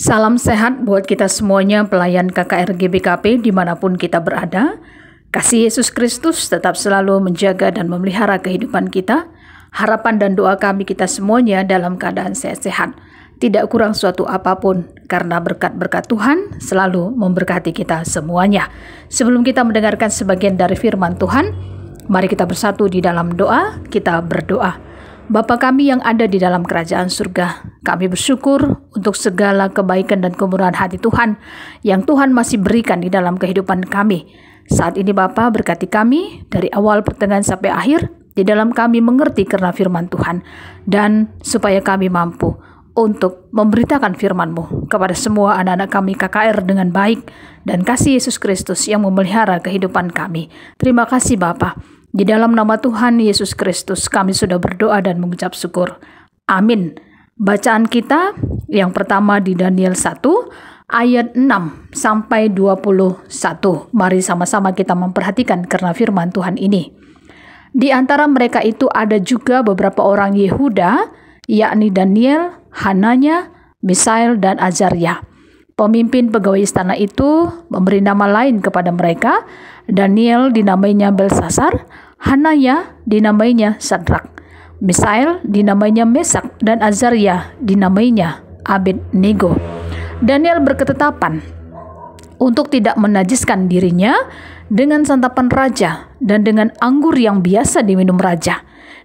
Salam sehat buat kita semuanya pelayan KKR GBKP dimanapun kita berada. Kasih Yesus Kristus tetap selalu menjaga dan memelihara kehidupan kita. Harapan dan doa kami kita semuanya dalam keadaan sehat-sehat. Tidak kurang suatu apapun karena berkat-berkat Tuhan selalu memberkati kita semuanya. Sebelum kita mendengarkan sebagian dari firman Tuhan, mari kita bersatu di dalam doa, kita berdoa. Bapa kami yang ada di dalam kerajaan surga, kami bersyukur untuk segala kebaikan dan kemurahan hati Tuhan yang Tuhan masih berikan di dalam kehidupan kami. Saat ini Bapa berkati kami dari awal pertengahan sampai akhir, di dalam kami mengerti karena firman Tuhan, dan supaya kami mampu untuk memberitakan firman-Mu kepada semua anak-anak kami KKR dengan baik, dan kasih Yesus Kristus yang memelihara kehidupan kami. Terima kasih Bapa. Di dalam nama Tuhan Yesus Kristus kami sudah berdoa dan mengucap syukur. Amin. Bacaan kita yang pertama di Daniel 1 ayat 6 sampai 21. Mari sama-sama kita memperhatikan karena firman Tuhan ini. Di antara mereka itu ada juga beberapa orang Yehuda, yakni Daniel, Hananya, Misael, dan Azaria. Pemimpin pegawai istana itu memberi nama lain kepada mereka. Daniel dinamainya Belsasar, Hananya dinamainya Sadrak, Misael dinamainya Mesak, dan Azaria dinamainya Abednego. Daniel berketetapan untuk tidak menajiskan dirinya dengan santapan raja dan dengan anggur yang biasa diminum raja.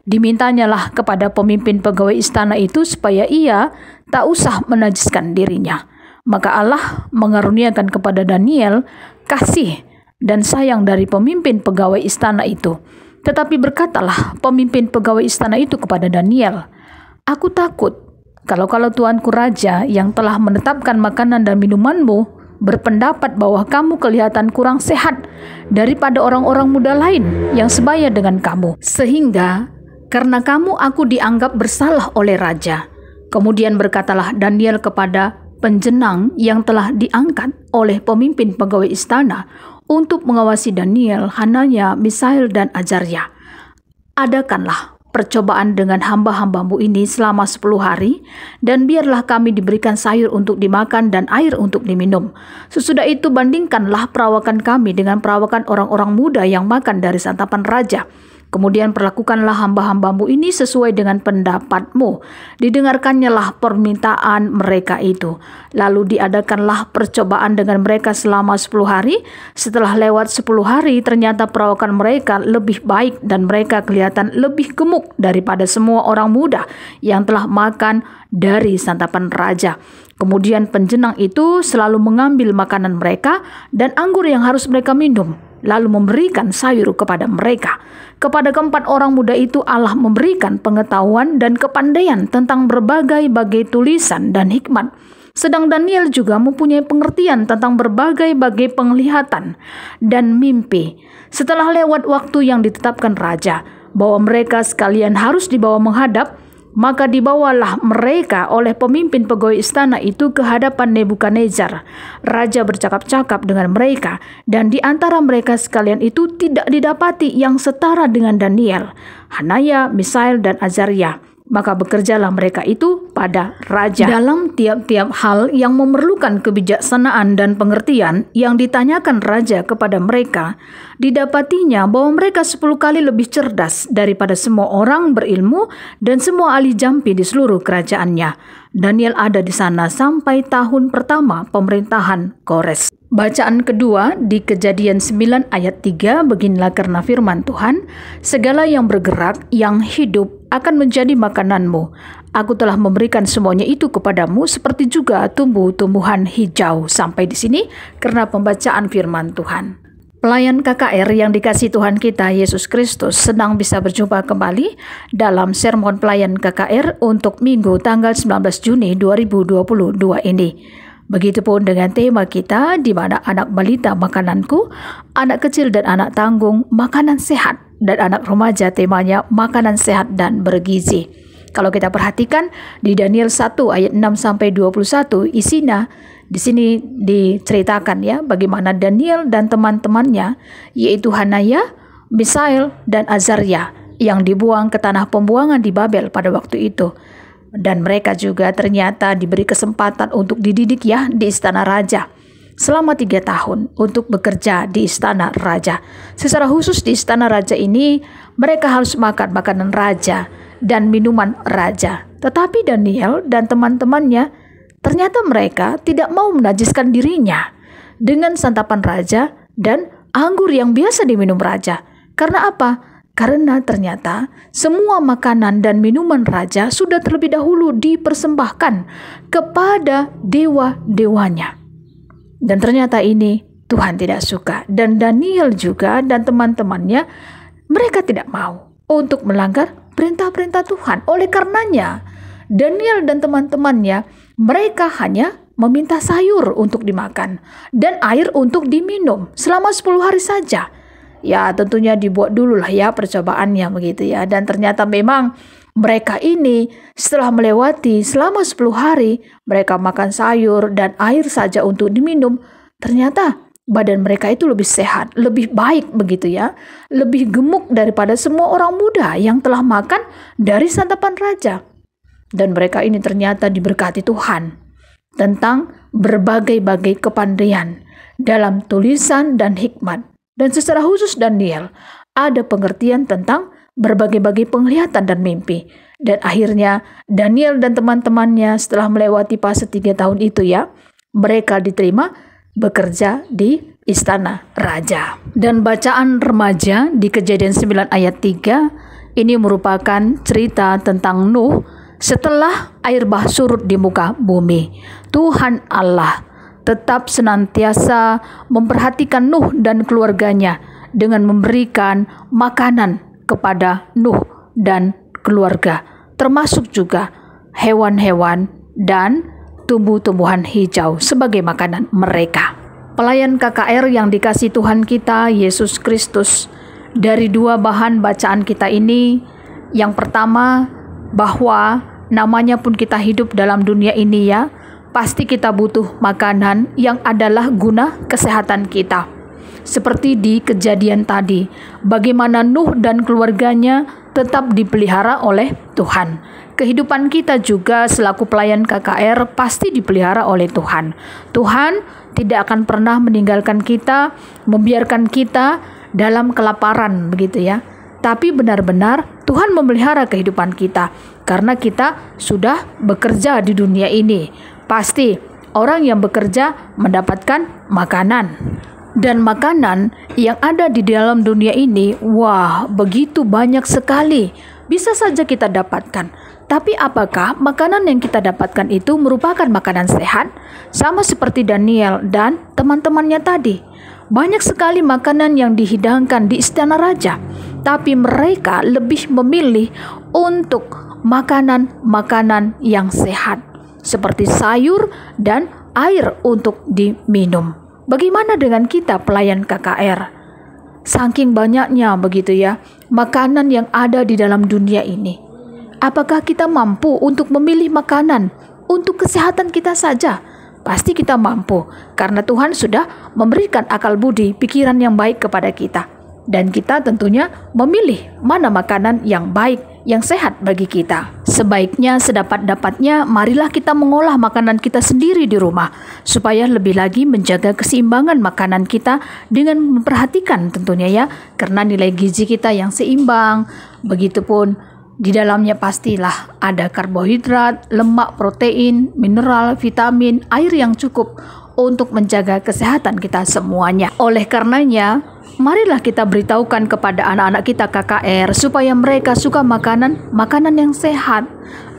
Dimintanyalah kepada pemimpin pegawai istana itu supaya ia tak usah menajiskan dirinya. Maka Allah mengaruniakan kepada Daniel kasih dan sayang dari pemimpin pegawai istana itu. Tetapi berkatalah pemimpin pegawai istana itu kepada Daniel, "Aku takut kalau tuanku raja yang telah menetapkan makanan dan minumanmu berpendapat bahwa kamu kelihatan kurang sehat daripada orang-orang muda lain yang sebaya dengan kamu. Sehingga karena kamu aku dianggap bersalah oleh raja." Kemudian berkatalah Daniel kepada penjenang yang telah diangkat oleh pemimpin pegawai istana untuk mengawasi Daniel, Hananya, Misael, dan Azaria, "Adakanlah percobaan dengan hamba-hambamu ini selama 10 hari, dan biarlah kami diberikan sayur untuk dimakan dan air untuk diminum. Sesudah itu bandingkanlah perawakan kami dengan perawakan orang-orang muda yang makan dari santapan raja. Kemudian perlakukanlah hamba-hambamu ini sesuai dengan pendapatmu." Didengarkannyalah permintaan mereka itu. Lalu diadakanlah percobaan dengan mereka selama 10 hari. Setelah lewat 10 hari, ternyata perawakan mereka lebih baik dan mereka kelihatan lebih gemuk daripada semua orang muda yang telah makan dari santapan raja. Kemudian penjenang itu selalu mengambil makanan mereka dan anggur yang harus mereka minum, lalu memberikan sayur kepada mereka. Kepada keempat orang muda itu Allah memberikan pengetahuan dan kepandaian tentang berbagai-bagai tulisan dan hikmat. Sedang Daniel juga mempunyai pengertian tentang berbagai-bagai penglihatan dan mimpi. Setelah lewat waktu yang ditetapkan raja bahwa mereka sekalian harus dibawa menghadap, maka dibawalah mereka oleh pemimpin pegawai istana itu ke hadapan Nebukadnezar. Raja bercakap-cakap dengan mereka, dan di antara mereka sekalian itu tidak didapati yang setara dengan Daniel, Hanaya, Misael, dan Azaria. Maka bekerjalah mereka itu pada raja dalam tiap-tiap hal yang memerlukan kebijaksanaan dan pengertian yang ditanyakan raja kepada mereka. Didapatinya bahwa mereka 10 kali lebih cerdas daripada semua orang berilmu dan semua ahli jampi di seluruh kerajaannya. Daniel ada di sana sampai tahun pertama pemerintahan Kores. Bacaan kedua di Kejadian 9 ayat 3, beginilah karena firman Tuhan, "Segala yang bergerak, yang hidup akan menjadi makananmu. Aku telah memberikan semuanya itu kepadamu seperti juga tumbuh-tumbuhan hijau." Sampai di sini karena pembacaan firman Tuhan. Pelayan KKR yang dikasihi Tuhan kita Yesus Kristus, senang bisa berjumpa kembali dalam sermon pelayan KKR untuk Minggu tanggal 19 Juni 2022 ini. Begitupun dengan tema kita, di mana anak balita makananku, anak kecil dan anak tanggung makanan sehat, dan anak remaja temanya makanan sehat dan bergizi. Kalau kita perhatikan di Daniel 1 ayat 6 sampai 21, isinya di sini diceritakan ya bagaimana Daniel dan teman-temannya, yaitu Hanaya, Misael, dan Azaria yang dibuang ke tanah pembuangan di Babel pada waktu itu. Dan mereka juga ternyata diberi kesempatan untuk dididik ya di istana raja selama 3 tahun untuk bekerja di istana raja. Secara khusus di istana raja ini mereka harus makan makanan raja dan minuman raja. Tetapi Daniel dan teman-temannya ternyata mereka tidak mau menajiskan dirinya dengan santapan raja dan anggur yang biasa diminum raja. Karena apa? Karena ternyata semua makanan dan minuman raja sudah terlebih dahulu dipersembahkan kepada dewa-dewanya. Dan ternyata ini Tuhan tidak suka. Dan Daniel juga dan teman-temannya, mereka tidak mau untuk melanggar perintah-perintah Tuhan. Oleh karenanya, Daniel dan teman-temannya, mereka hanya meminta sayur untuk dimakan dan air untuk diminum selama 10 hari saja. Ya tentunya dibuat dulu lah ya percobaannya begitu ya. Dan ternyata memang mereka ini setelah melewati selama 10 hari mereka makan sayur dan air saja untuk diminum. Ternyata badan mereka itu lebih sehat, lebih baik begitu ya. Lebih gemuk daripada semua orang muda yang telah makan dari santapan raja. Dan mereka ini ternyata diberkati Tuhan tentang berbagai-bagai kepandaian dalam tulisan dan hikmat. Dan secara khusus Daniel ada pengertian tentang berbagai-bagai penglihatan dan mimpi. Dan akhirnya Daniel dan teman-temannya setelah melewati fase 3 tahun itu ya, mereka diterima bekerja di istana raja. Dan bacaan remaja di Kejadian 9 ayat 3 ini merupakan cerita tentang Nuh setelah air bah surut di muka bumi. Tuhan Allah tetap senantiasa memperhatikan Nuh dan keluarganya dengan memberikan makanan kepada Nuh dan keluarga, termasuk juga hewan-hewan dan tumbuh-tumbuhan hijau sebagai makanan mereka. Pelayan KKR yang dikasih Tuhan kita Yesus Kristus, dari 2 bahan bacaan kita ini, yang pertama bahwa namanya pun kita hidup dalam dunia ini ya, pasti kita butuh makanan yang adalah guna kesehatan kita. Seperti di Kejadian tadi, bagaimana Nuh dan keluarganya tetap dipelihara oleh Tuhan. Kehidupan kita juga selaku pelayan KKR pasti dipelihara oleh Tuhan. Tuhan tidak akan pernah meninggalkan kita, membiarkan kita dalam kelaparan begitu ya. Tapi benar-benar Tuhan memelihara kehidupan kita karena kita sudah bekerja di dunia ini. Pasti orang yang bekerja mendapatkan makanan. Dan makanan yang ada di dalam dunia ini, wah begitu banyak sekali. Bisa saja kita dapatkan. Tapi apakah makanan yang kita dapatkan itu merupakan makanan sehat? Sama seperti Daniel dan teman-temannya tadi. Banyak sekali makanan yang dihidangkan di istana raja. Tapi mereka lebih memilih untuk makanan-makanan yang sehat. Seperti sayur dan air untuk diminum. Bagaimana dengan kita pelayan KKR? Saking banyaknya begitu ya, makanan yang ada di dalam dunia ini. Apakah kita mampu untuk memilih makanan untuk kesehatan kita saja? Pasti kita mampu, karena Tuhan sudah memberikan akal budi, pikiran yang baik kepada kita. Dan kita tentunya memilih mana makanan yang baik, yang sehat bagi kita. Sebaiknya sedapat-dapatnya marilah kita mengolah makanan kita sendiri di rumah, supaya lebih lagi menjaga keseimbangan makanan kita dengan memperhatikan tentunya ya, karena nilai gizi kita yang seimbang. Begitupun di dalamnya pastilah ada karbohidrat, lemak, protein, mineral, vitamin, air yang cukup untuk menjaga kesehatan kita semuanya. Oleh karenanya, marilah kita beritahukan kepada anak-anak kita KKR supaya mereka suka makanan yang sehat.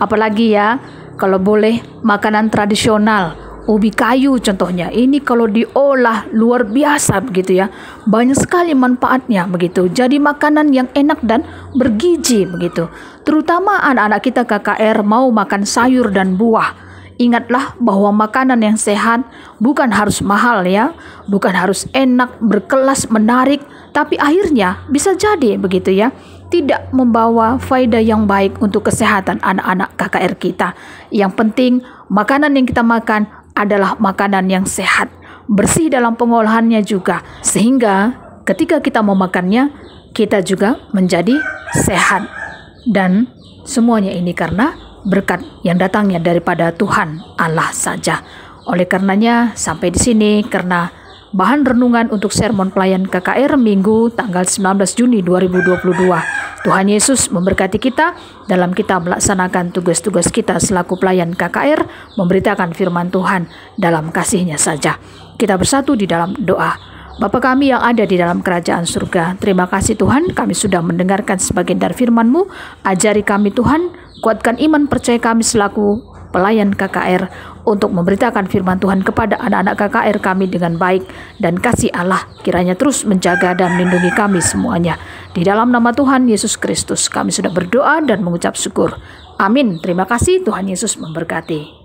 Apalagi ya, kalau boleh makanan tradisional, ubi kayu contohnya. Ini kalau diolah luar biasa begitu ya. Banyak sekali manfaatnya begitu. Jadi makanan yang enak dan bergizi begitu. Terutama anak-anak kita KKR mau makan sayur dan buah. Ingatlah bahwa makanan yang sehat bukan harus mahal ya, bukan harus enak, berkelas, menarik, tapi akhirnya bisa jadi begitu ya, tidak membawa faedah yang baik untuk kesehatan anak-anak KKR kita. Yang penting makanan yang kita makan adalah makanan yang sehat, bersih dalam pengolahannya juga, sehingga ketika kita memakannya kita juga menjadi sehat. Dan semuanya ini karena berkat yang datangnya daripada Tuhan Allah saja. Oleh karenanya sampai di sini karena bahan renungan untuk sermon pelayan KKR Minggu tanggal 19 Juni 2022. Tuhan Yesus memberkati kita dalam kita melaksanakan tugas-tugas kita selaku pelayan KKR, memberitakan firman Tuhan dalam kasih-Nya saja. Kita bersatu di dalam doa. Bapa kami yang ada di dalam kerajaan surga, terima kasih Tuhan, kami sudah mendengarkan sebagian dari firman-Mu. Ajari kami Tuhan, kuatkan iman percaya kami selaku pelayan KKR untuk memberitakan firman Tuhan kepada anak-anak KKR kami dengan baik, dan kasih Allah kiranya terus menjaga dan melindungi kami semuanya. Di dalam nama Tuhan Yesus Kristus kami sudah berdoa dan mengucap syukur. Amin. Terima kasih, Tuhan Yesus memberkati.